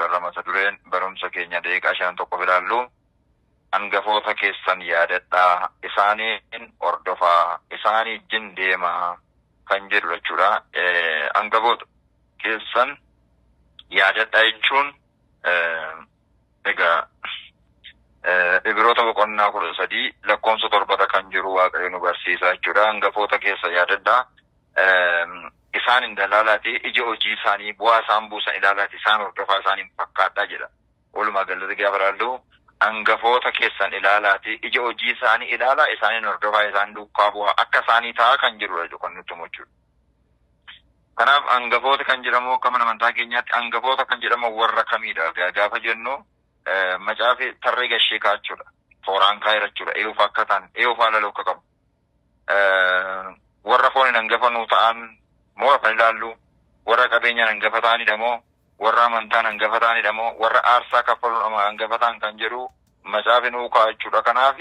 irra mata dureen barumsa keenya daqiiqaa 5 tokko ilaallu hangafoota keessan yaadadhaa isaaniin hordofaa isaanii wajjin deemaa kan jedhu jechuudha. Hangafoota keessan yaadadhaa jechuun egaa Ibroota boqonnaa 13 lakkoofsa 7 kan jiru Waaqayyo nu barsiisa jechuudha. Hangafoota keessa yaadadhaa isaan dalaalaati ija hojii isaanii bu'aa isaan buusan ilaalaati isaan hordofaa isaanii fakkaadhaa jedha. Walumaa galatti gaafa ilaallu hangafoota keessan ilaalaati ija hojii isaanii ilaalaa isaaniin hordofaa isaan duukaa bu'aa akka isaanii ta'a kan jirudha kan nutti himu. Kanaaf hangafoota kan jedhamu akka mana amantaa keenyaatti hangafoota kan jedhamu warra kamiidha gaafa jennu macaafi tarree gashee kaachuudha. Tooraan kaayira jechuudha. Eeyuuf akka ta'an eeyuuf haala akka qabu. Warra fooniin hangafanuu ta'an moo kan ilaallu warra qabeenyaan hangafa ta'anidha moo warra amantaan hangafa ta'anidha moo warra aarsaa kaffaluun hangafa ta'an kan jedhu macaafi nuu kaachuudha. Kanaaf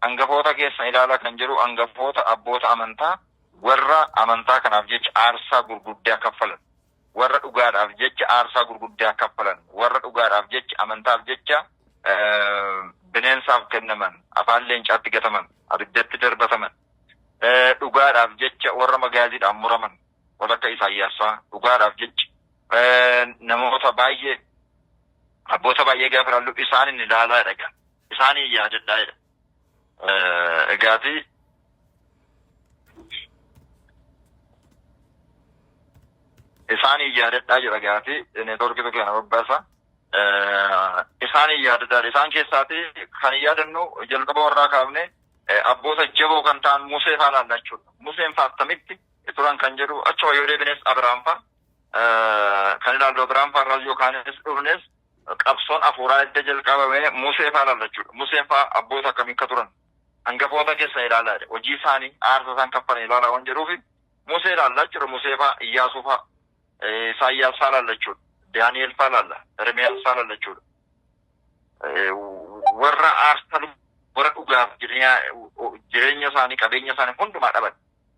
hangafoota keessan ilaala kan jedhu hangafoota abboota amantaa warra amantaa kanaaf jecha aarsaa gurguddaa kaffalan warra dhugaadhaaf jecha aarsaa gurguddaa kaffalan warra dhugaadhaaf jecha amantaaf jecha bineensaaf kennaman afaan leencaatti gataman abiddatti darbataman dhugaadhaaf jecha warra magaaziidhaan muraman warra akka Isaayyaasaa dhugaadhaaf jecha namoota baay'ee abboota baay'ee gaafa ilaallu isaanin ilaalaa dhaga isaanii yaadadhaa. Egaati isaanii yaadadhaa jira gaafi neetworkii tokko kana babbaasa. Isaanii yaadadhaa isaan keessaati kan yaadannu jalqaba warraa kaafne abboota jaboo kan ta'an Musee fa'aa laallachuudha. Museen fa'aa akkamitti turan kan jedhu achuma yoo deebines Abiraam fa'aa kan ilaallu Abiraam fa'aa yookaanis dhufnes qabsoon hafuuraa edda jalqabame Musee fa'aa laallachuudha. Museen fa'aa abboota akkamii akka turan hangafoota keessa ilaalaa hojii isaanii aarsa isaan kaffalan ilaalaa waan jedhuufi Musee ilaallaa jira. Musee fa'aa Iyyaasuu fa'aa Isaayyaas fa'aa laallachuudha. Daani'eel fa'aa laalla. Ermiyaas fa'aa laallachuudha. Warra aarsa warra dhugaaf jireenya isaanii qabeenya isaanii hundumaa dhaban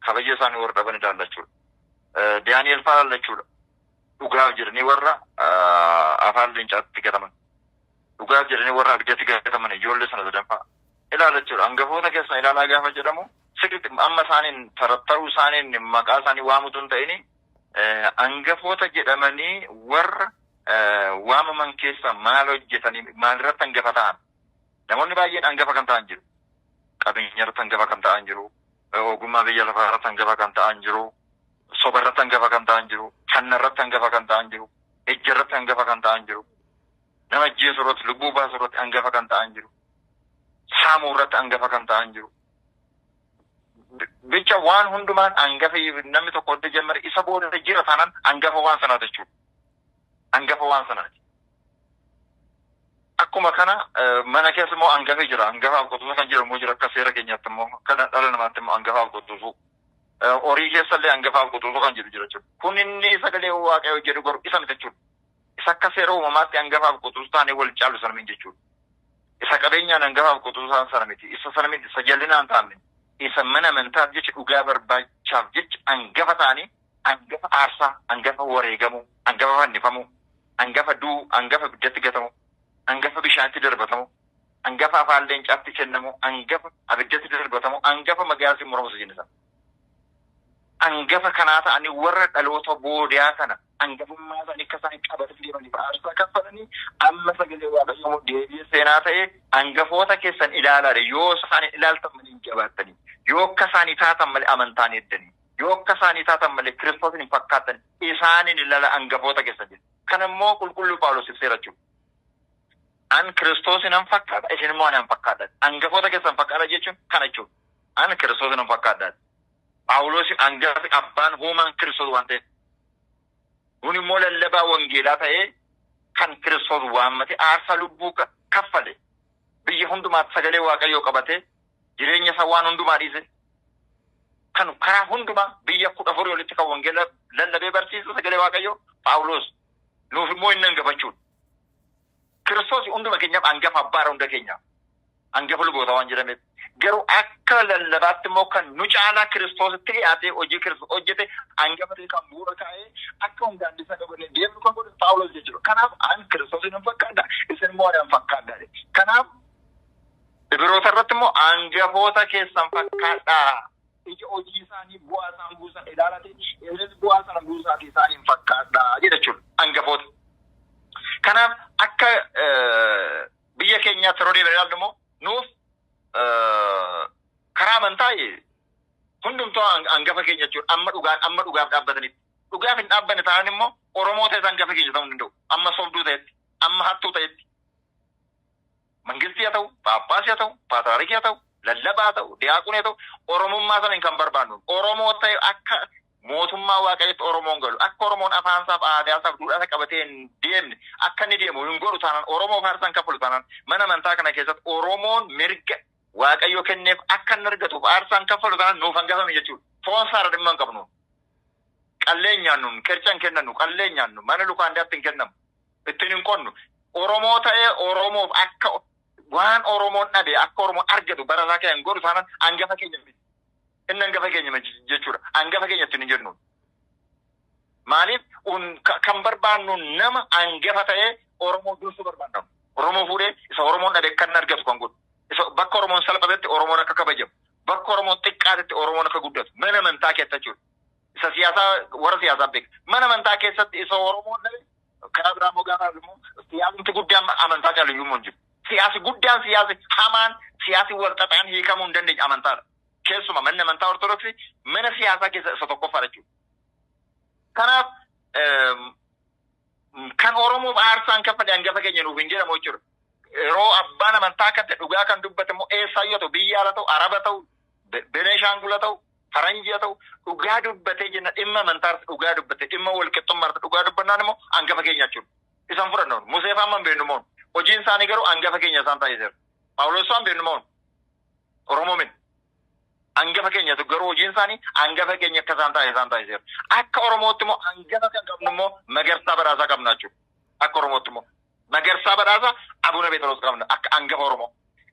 kabaja isaanii warra dhaban ilaallachuudha. Daani'eel fa'aa laallachuudha. Dhugaaf jiranii warra afaan leencaatti gataman dhugaaf jiranii warra abiddatti gataman ijoollee sana sadanfaa ilaallachuudha. Hangafoota keessan ilaalaa gaafa jedhamu sirriitti amma isaaniin tarattaruu isaaniin maqaa isaanii waamutu hin ta'ini hangafoota jedhamanii warra waamaman keessa maal hojjetanii maalirratti hangafa ta'an namoonni baay'een hangafa kan ta'an jiru. Qabeenya irratti hangafa kan ta'an jiru. Ogummaa biyya lafaa irratti hangafa kan ta'an jiru. Soba irratti hangafa kan ta'an jiru. Hanna irratti hangafa kan ta'an jiru. Ejja irratti hangafa kan ta'an jiru. Nama ajjeesuu irratti lubbuu baasuu irratti hangafa kan ta'an jiru. Saamuu irratti hangafa kan ta'an jiru. Bicha waan hundumaan hangafa namni tokko odda jammare isa booda jira taanaan hangafa waan sanaati jechuudha. Hangafa waan sanaati. Akkuma kana mana keessa immoo hangafa jira. Hangafaaf qotuusa kan jedhamu jira akka seera keenyaatti immoo kana dhala namaatti immoo hangafaaf qotuusu. Horii keessallee hangafaaf qotuusu kan jedhu jira jechuudha. Kun inni sagalee Waaqayyoo jedhu garuu isa miti jechuudha. Isa akka seera uumamaatti hangafaaf qotuusu taanee wal caalu sana miti jechuudha. Isa qabeenyaan hangafaaf qotuusu sana miti. Isa sana miti. Isa jallinaan taa'amne. Isa mana amantaaf jecha dhugaa barbaachaaf jecha hangafa ta'anii hangafa aarsaa, hangafa wareegamuu, hangafa fannifamuu, hangafa du'uu, hangafa ibiddatti gatamu, hangafa bishaanitti darbatamu, hangafa afaan leencaatti kennamu, hangafa abiddatti darbatamu, hangafa magaazii muramusa jennisa. Hangafa kanaa ta'anii warra dhaloota boodaa kana hangafummaa isaanii akka isaan qabatanii deemanii aarsaa kaffalanii amma sagalee Waaqayyoo deebii seenaa ta'ee hangafoota keessan ilaalaadha. Yoo isaan ilaaltan malee jabaattanii yoo akka isaanii taatan malee amantaan eeddanii yoo akka isaanii taatan malee Kiristoosin hin fakkaatan isaanin ilaala hangafoota keessan jedhu. Kan immoo qulqulluu Phaawulos ibseera jechuudha. An Kiristoosin hin fakkaata isin immoo ani hin fakkaadha. Hangafoota keessan fakkaata jechuun kana jechuudha. An Kiristoosin hin fakkaadha. Phaawulos hangafi abbaan uumaan Kiristoos waan ta'eef. Kun immoo lallabaa wangeelaa ta'ee kan Kiristoos waammate aarsaa lubbuu kaffale. Biyya hundumaatti sagalee Waaqayyoo qabatee jireenya isaa waan hundumaa dhiise. Kan karaa hundumaa biyya 14 walitti kan wangeela lallabee barsiisu sagalee Waaqayyoo Phaawulos. Nuuf immoo inni hangafachuudha. Kiristoos hunduma keenyaaf hangafa abbaara hunda keenyaaf. Angafa luboota waan jedhameef. Garuu akka lallabaatti immoo kan nu caalaa Kiristoositti dhiyaatee hojii Kiristoos hojjete angafatee kan bu'uura kaa'ee akka hundaan isa qabannee deemnu kan godhe Phaawulos jechuudha. Kanaaf an Kiristoosin hin fakkaadha. Isin immoo hin fakkaadha. Kanaaf biroota irratti immoo angafoota keessan fakkaadha. Ija hojii isaanii bu'aa isaan buusan ilaalate isinis bu'aa sana buusaati isaanii hin fakkaadha jechuudha angafoota. Kanaaf akka biyya keenyaatti yeroo deebiin ilaallu immoo nuuf karaa amantaa hundumtuu angafa keenya jechuudha. Amma dhugaaf dhaabbatanitti. Dhugaaf hin dhaabbanne ta'an immoo Oromoo ta'es angafa keenya ta'uu hin danda'u. Amma sobduu ta'etti, amma hattuu ta'etti. Mangistii haa ta'u, Paappaasii haa ta'u, Paatraarikii haa ta'u, lallabaa haa ta'u, diyaaqonii haa ta'u, Oromummaa sana kan barbaannu. Oromoo ta'e akka mootummaa Waaqayyootti Oromoon galu. Akka Oromoon afaansaaf aadaasaaf duudhaasa qabatee hin deemne akka inni deemu hin godhu taanaan Oromoo faarsan kaffalu taanaan mana amantaa kana keessatti Oromoon mirga Waaqayyo kenneef akka inni argatuuf aarsaan kaffalu taanaan nuuf hangafame jechuudha. Foon saara dhimma hin qabnu. Qalleen nyaannu, qirca hin kennannu, qalleen nyaannu, mana lukaandaatti hin kennamu. Ittiin hin qonnu. Oromoo ta'ee Oromoof akka waan Oromoon dhabe akka Oromoon argatu barasaa keenya hin godhu taanaan hangafa keenya miti. Inni hangafa keenya jechuudha. Hangafa keenya ittiin hin jennu. Maaliif kan barbaannu nama hangafa ta'ee Oromoo dursuu barbaadamu. Oromoo fuudhee isa Oromoon dhabe kan argatu kan godhu. Isa bakka Oromoon salphatetti Oromoon akka kabajamu. Bakka Oromoon xiqqaatetti Oromoon akka guddatu. Mana amantaa keessatti jechuudha. Isa siyaasaa warra siyaasaa beeka. Mana amantaa keessatti isa Oromoon dhabe karaa biraa immoo gaafa immoo siyaasni guddaan amantaa caalayyuu immoo hin jiru. Siyaasi guddaan siyaasi hamaan siyaasi walxaxaan hiikamuu hin dandeenye amantaadha. Keessumaa manni amantaa Ortodoksii mana siyaasaa keessa isa tokkoffaadha jechuudha. Kanaaf kan Oromoof aarsaan kaffale hangafa keenya nuuf hin jedhamu jechuudha. Yeroo abbaan amantaa kan ta'e dhugaa kan dubbate immoo eessaayyuu ta'u biyya ala ta'u Araba ta'u Beneeshaangula ta'u Faranjii ta'u dhugaa dubbatee jenna dhimma amantaarratti dhugaa dubbatee dhimma walqixxummaarratti dhugaa dubbannaan immoo hangafa keenya jechuudha. Isaan fudhannoon Musee fa'aa beeknu moo hojiin isaanii garuu hangafa keenya isaan taasiseera. Phaawulos fa'aa beeknu moo Oromoo min hangafa keenyatu garuu hojiin isaanii hangafa keenya akka isaan taasiseera. Akka Oromootti immoo hangafa kan qabnu immoo Magarsaa Badhaasaa qabna jechuudha. Akka Oromootti immoo Magarsaa Badhaasaa Abuna Phexros qabna akka hangafa Oromoo.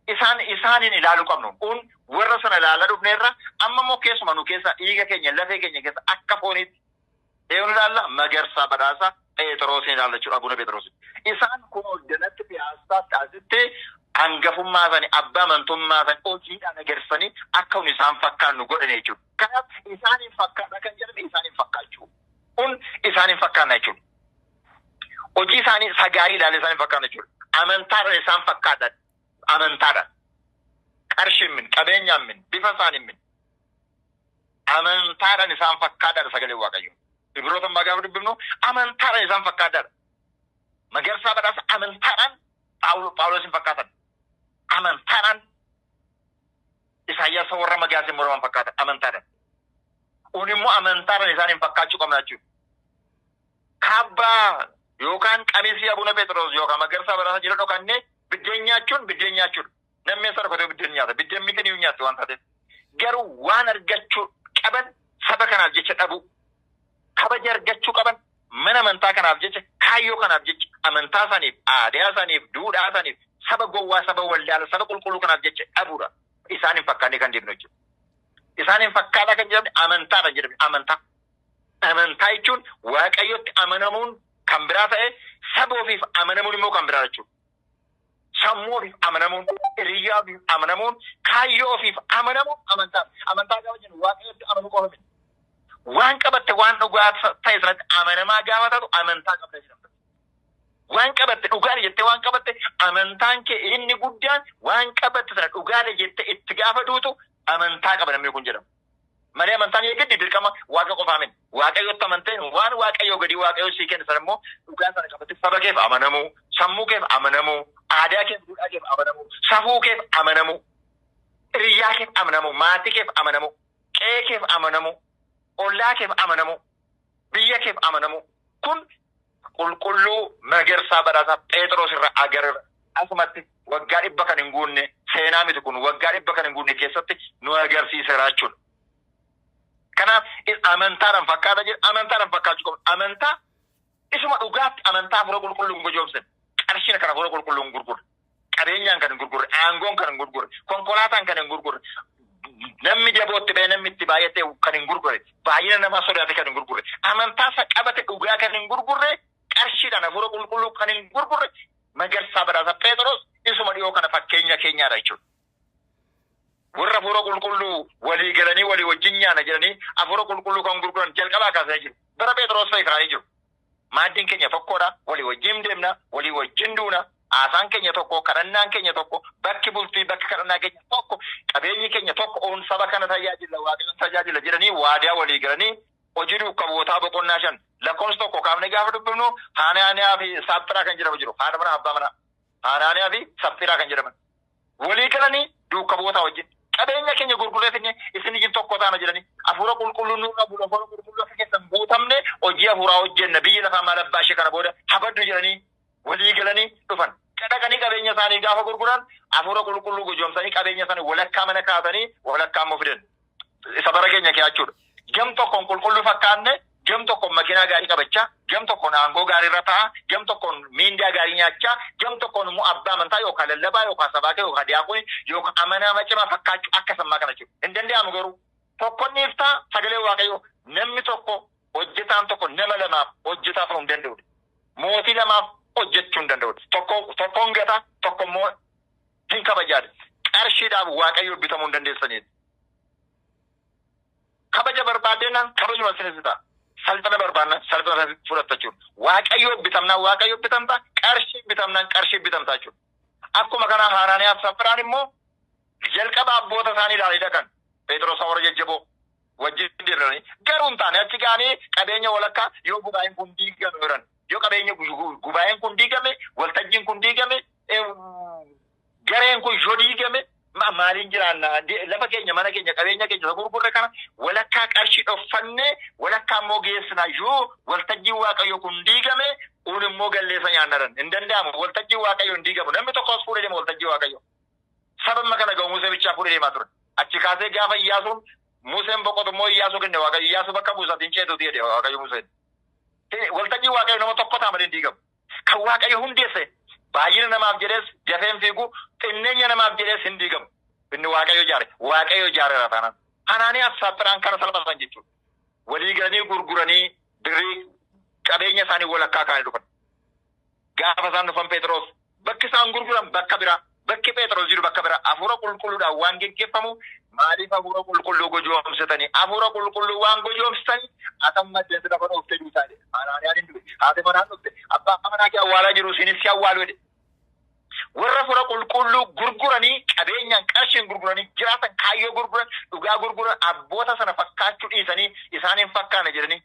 Isaanin ilaaluu qabnu. Kun warra sana ilaalaa dhufneerra amma immoo keessuma nu keessa dhiiga keenya lafee keenya keessa akka fooniitti eenyu ilaalla Magarsaa Badhaasaa Phexrosin ilaalla jechuudha Abuna Phexros. Isaan kun hoddanatti piyaasaatti asitti hangafummaa isaanii abbaa amantummaa isaanii hojiidhaan agarsiisanii akka hun isaan fakkaannu godhan jechuudha. Kanaaf isaaniin fakkaata kan jedhame isaaniin fakkaachuu. Kun isaaniin fakkaanna jechuudha. Hojii isaanii sagaarii ilaalee isaaniin fakkaanna jechuudha. Amantaadhaan isaan fakkaatan. Amantaadhaan. Qarshiin min, qabeenyaan min, bifa isaaniin min. Amantaadhaan isaan fakkaataadha sagalee Waaqayyoo. Ibroota magaafa dubbifnu amantaadhaan isaan fakkaataadha. Magarsaa Badhaasaa amantaadhaan Phaawulosin fakkaatan. Amantaadhaan Isaayyaas warra Magaasin morman fakkaatan amantaadhaan. Kun immoo amantaadhaan isaaniin fakkaachuu qabna jechuudha. Kaabbaa yookaan qamisii Abuna Phexros yookaan Magarsaa Badhaasaa jala dhokannee biddeen nyaachuudha. Namni eessa dhokatee biddeen nyaata. Biddeen miti ni nyaatti waan taateef. Garuu waan argachuu qaban saba kanaaf jecha dhabu. Kabaja argachuu qaban mana amantaa kanaaf jecha kaayyoo kanaaf jecha amantaa isaaniif aadaa isaaniif duudhaa isaaniif saba gowwaa saba waldaala saba qulqulluu kanaaf jecha dhabuudha. Isaanin fakkaannee kan deemnu jechuudha. Isaanin fakkaata kan jedhamne amantaadha jedhamne amantaa. Amantaa jechuun Waaqayyotti amanamuun kan biraa ta'e saba ofiif amanamuun immoo kan biraa jechuudha. Sammuu ofiif amanamuun, hiriyyaa ofiif amanamuun, kaayyoo ofiif amanamuun amantaa. Amantaa gaafa jennu Waaqayyotti amanuu qofa miti. Waan qabatte waan dhugaa ta'e sanatti amanamaa gaafa ta'u amantaa qabda jedhamta. Waan qabatte dhugaadha jettee waan qabatte amantaan kee inni guddaan waan qabatte sana dhugaadha jettee itti gaafa duutu amantaa qaba namni kun jedhama. Malee amantaan eeggaddi dirqama Waaqa qofaa miti. Waaqayyotti amantee waan Waaqayyoo gadi Waaqayyoo sii kenna sana immoo dhugaa sana qabatte saba keef amanamuu, sammuu keef amanamuu, aadaa keef duudhaa keef amanamuu, safuu keef amanamuu, hiriyyaa keef amanamuu, maatii keef amanamuu, qe'ee keef amanamuu, ollaa keef amanamuu, biyya keef amanamuu. Kun qulqulluu Magarsaa Badhaasaa Phexros irraa agarra. Asumatti waggaa 100 kan hin guunne seenaa miti kun waggaa 100 kan hin guunne keessatti nu agarsiiseera jechuudha. Kanaaf amantaadhaan fakkaata jedhu amantaadhaan fakkaachuu qabu. Amantaa isuma dhugaatti amantaa fura qulqulluun gojoomsan. Qarshiin kana fura qulqulluun gurgura. qabeenyaan kan hin gurgurre, aangoon kan hin gurgurre, konkolaataan kan hin gurgurre, namni dabootti ba'ee namni itti baay'atee kan hin gurgurre, baay'ina namaa sodaate kan hin gurgurre, amantaa isa qabate dhugaa kan hin gurgurre, qarshiidhaan hafuura qulqulluu kan hin gurgurre, Magarsaa Badhaasa Phexros isuma dhiyoo kana fakkeenya keenyaadha jechuudha. Warra hafuura qulqulluu walii galanii walii wajjin nyaana jedhanii hafuura qulqulluu kan gurguran jalqabaa kaasanii jiru. Bara Phexros fa'i kaanii jiru. Maaddiin keenya tokkodha, walii wajjin deemna, walii wajjin duuna, haasaan keenya tokko, kadhannaan keenya tokko, bakki bultii bakki kadhannaa keenya tokko, qabeenyi keenya tokko, oon saba kana tajaajila, waaqayyoon tajaajila jedhanii waadaa walii galanii hojii duukkabootaa boqonnaa 5 lakkoofsa tokko kaafnee gaafa dubbifnu Hanaaniyaa fi Saphiraa kan jedhamu jiru. Haadha manaa abbaa manaa Hanaaniyaa fi Saphiraa kan jedhaman walii galanii duukkabootaa wajjin qabeenya keenya gurgurreetinne isin ijin tokko taana jedhanii hafuura qulqulluu nurra bula hafuura qulqulluu akka keessan guutamne hojii hafuuraa hojjenna biyya lafaa maal abbaa ishee kana booda habaddu jedhanii walii galanii dhufan. Dhaqanii qabeenya isaanii gaafa gurguran hafuura qulqulluu gojoomsanii qabeenya isaanii walakkaa mana kaatanii walakkaa immoo fidan. Isa bara keenya keeyachuudha. Gam tokkoon qulqulluu fakkaanne, gam tokkoon makiinaa gaarii qabachaa, gam tokkoon aangoo gaarii irra taa'aa, gam tokkoon miindaa gaarii nyaachaa, gam tokkoon immoo abbaa amantaa yookaan lallabaa yookaan sabaakee yookaan diyaaqoonii yookaan amanaa macimaa fakkaachuu akka sammaa kana jiru. Hin danda'amu garuu tokkoon iftaa sagalee waaqayyoo namni tokko hojjetaan tokko nama lamaaf hojjetaa ta'uu hin danda'udha. Mootii lamaaf hojjechuu hin danda'udha. Tokkoon gataa tokko immoo hin kabajaadha. Qarshiidhaaf waaqayyoo bitamuu hin dandeessaniidha. Kabaja barbaadeenaan kabajuma sinisitaa. Salphana barbaadna salphana fudhatta jechuudha. Waaqayyoo bitamnaan waaqayyoo bitamta, qarshii bitamnaan qarshii bitamta jechuudha. Akkuma kana Hanaaniyaa fi Saphiraan immoo jalqaba abboota isaanii ilaalee dhaqan. Phexros warra jajjaboo wajjin dirranii garuu hin taane achi gaanii qabeenya walakkaa yoo gubaa'een kun diigame jiran. Yoo qabeenya gubaa'een kun diigame, waltajjiin kun diigame, gareen kun yoo diigame maaliin jiraanna lafa keenya mana keenya qabeenya keenya gurgurre kana walakkaa qarshii dhoffanne walakkaa immoo geessina yoo waltajjiin waaqayyoo kun diigame uun immoo galleessa nyaannaran hin danda'amu waltajjiin waaqayyoo hin diigamu namni tokkos fuudhee deema waltajjii waaqayyoo sababma kana ga'u Musee bichaa fuudhee deemaa ture achi kaasee gaafa Iyyaasuun Museen boqotu immoo Iyyaasuu kenne waaqayyo Iyyaasuu bakka buusaatiin ceetuuti jedhe waaqayyo Museen waltajjii waaqayyoo nama tokko ta'a malee hin diigamu kan waaqayyo hundeesse baay'ina namaaf jedhees dafeen fiigu xinneenya namaaf jedhees hin diigamu. Inni waaqayyo jaareera taanaan. Hanaaniyaa fi Saphiraan kana salphatan jechuudha. Walii galanii gurguranii birrii qabeenya isaanii walakkaa kaanii dhufan. Gaafa isaan dhufan Phexros bakki isaan gurguran bakka biraa bakki Phexros jiru bakka biraa hafuura qulqulluudhaan waan geggeeffamu maaliif hafuura qulqulluu gojoomsitanii hafuura qulqulluu waan gojoomsitanii atam maddeessi lafa dhooftee duusaadhe. Hanaaniyaan hin du'e haati manaan dhufte abbaa manaa kee awwaalaa jiru isinis si awwaalu jedhe. Warra fura qulqulluu gurguranii qabeenyaan qarshiin gurguranii jiraatan kaayyoo gurguran dhugaa gurguran abboota sana fakkaachuu dhiisanii isaaniin fakkaana jedhanii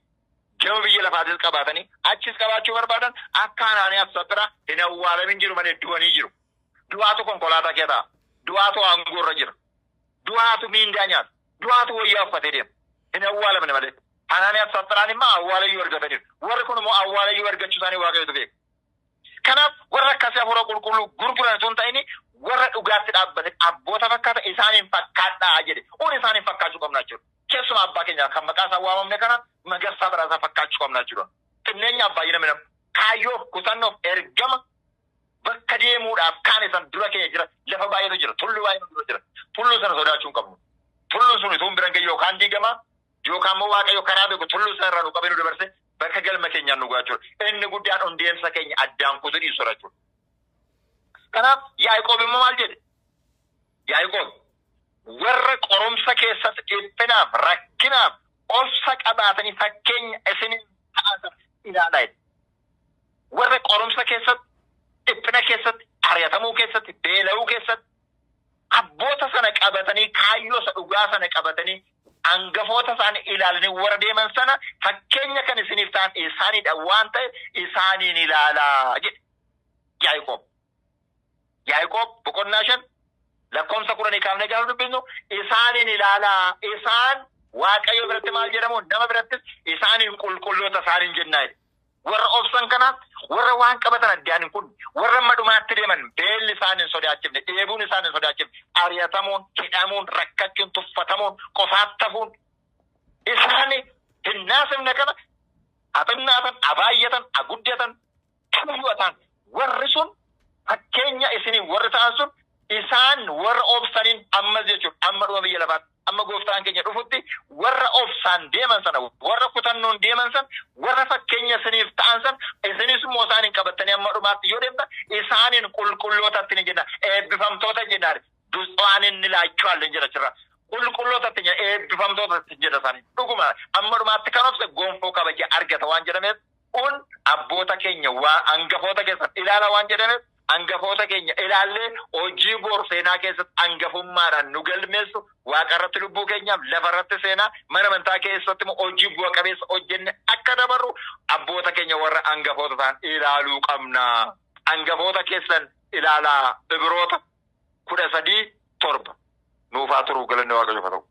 gama biyya lafaatis qabaatanii achis qabaachuu barbaadan akka Hanaaniyaa fi Saphiraa hin awwaalamin jiru malee du'anii jiru. Du'aatu konkolaataa kee ta'a. Du'aatu aangoo irra jira. Du'aatu miindaa nyaata. Du'aatu wayyaa uffatee deema. Hin awwaalamne malee. Hanaaniyaa fi Saphiraan immoo awwaalayyuu argataniiru. Warri kun immoo awwaalayyuu argachuu isaanii waaqayyotu beeka. Kanaaf warra akkasii hafuura qulqulluu gurguran sun ta'ini warra dhugaatti dhaabbate abboota fakkaata isaaniin fakkaadhaa jedhe. Uun isaaniin fakkaachuu qabna jechuudha. Keessumaa abbaa keenya kan maqaa isaa waamamne kana Magarsaa Badhaasaa fakkaachuu qabna jechuudha. Xinneenya abbaayina midhamu kaayyoof kutannoof ergama bakka deemuudhaaf kaan isaan dura keenya jira lafa baay'eetu jira tullu baay'eetu dura jira. Tulluu sana sodaachuu hin qabnu. Tulluun sun ituun biran ga'e yookaan diigama yookaan immoo waaqayyo karaa beeku tulluu sana irraa nu qabee nu dabarse bakka galma keenyaan nu gaachuudha. Inni guddaan hundeemsa keenya addaan kutuu dhiisu sodachuudha. Kanaaf Yaaqoob immoo maal jedhe? Yaaqoob warra qoromsa keessatti dhiphinaaf rakkinaaf obsa qabaatanii fakkeenya isiniin ta'an ilaalaa jedhe. Warra qoromsa keessatti dhiphina keessatti ari'atamuu keessatti beela'uu keessatti abboota sana qabatanii kaayyoo isa dhugaa sana qabatanii angafoota isaanii ilaalanii warra deeman sana fakkeenya kan isiniif ta'an isaaniidha waan ta'e isaaniin ilaalaa jedhe Yaaqoob. Yaaqoob boqonnaa 5 lakkoofsa 10 kaafnee gaafa dubbisnu isaaniin ilaalaa isaan waaqayyo biratti maal jedhamu nama birattis isaaniin qulqulloota isaaniin jennaa jedhe. Warra obsan kanaaf warra waan qabatan addaan kun warra madhumaatti deeman beelli isaan hin sodaachifne dheebuun isaan hin sodaachifne ari'atamuun hidhamuun rakkachuun tuffatamuun qofaattafuun isaan hin naasifne kana axinnaatan abaayyatan aguddatan kan fudhatan warri sun fakkeenya isiniin warri ta'an sun isaan warra obsaniin ammas jechuudha. Amma dhuma biyya lafaatti amma gooftaan keenya dhufutti warra obsaan deeman sana warra kutannoon deeman sana warra fakkeenya isiniif ta'an sana isinis immoo isaaniin qabattanii amma dhumaatti yoo deemtan isaaniin qulqullootatti ni jenna eebbifamtoota jennaan du'aan inni laachaallee jira jira. Qulqullootatti jenna eebbifamtootatti jedha isaanii dhuguma amma dhumaatti kan obse gonfoo kabaja argata waan jedhameef kun abboota keenya waan hangafoota keessatti ilaala waan jedhameef hangafoota keenya ilaallee hojii boor seenaa keessatti hangafummaadhaan nu galmeessu waaqarratti lubbuu keenyaaf lafarratti seenaa mana amantaa keessatti immoo hojii bu'a qabeessa hojjenne akka dabarru abboota keenya warra hangafoota ta'an ilaaluu qabna. Hangafoota keessan ilaalaa Ibroota 13:7 nuufaa turuu galanne waaqayyo haa ta'u.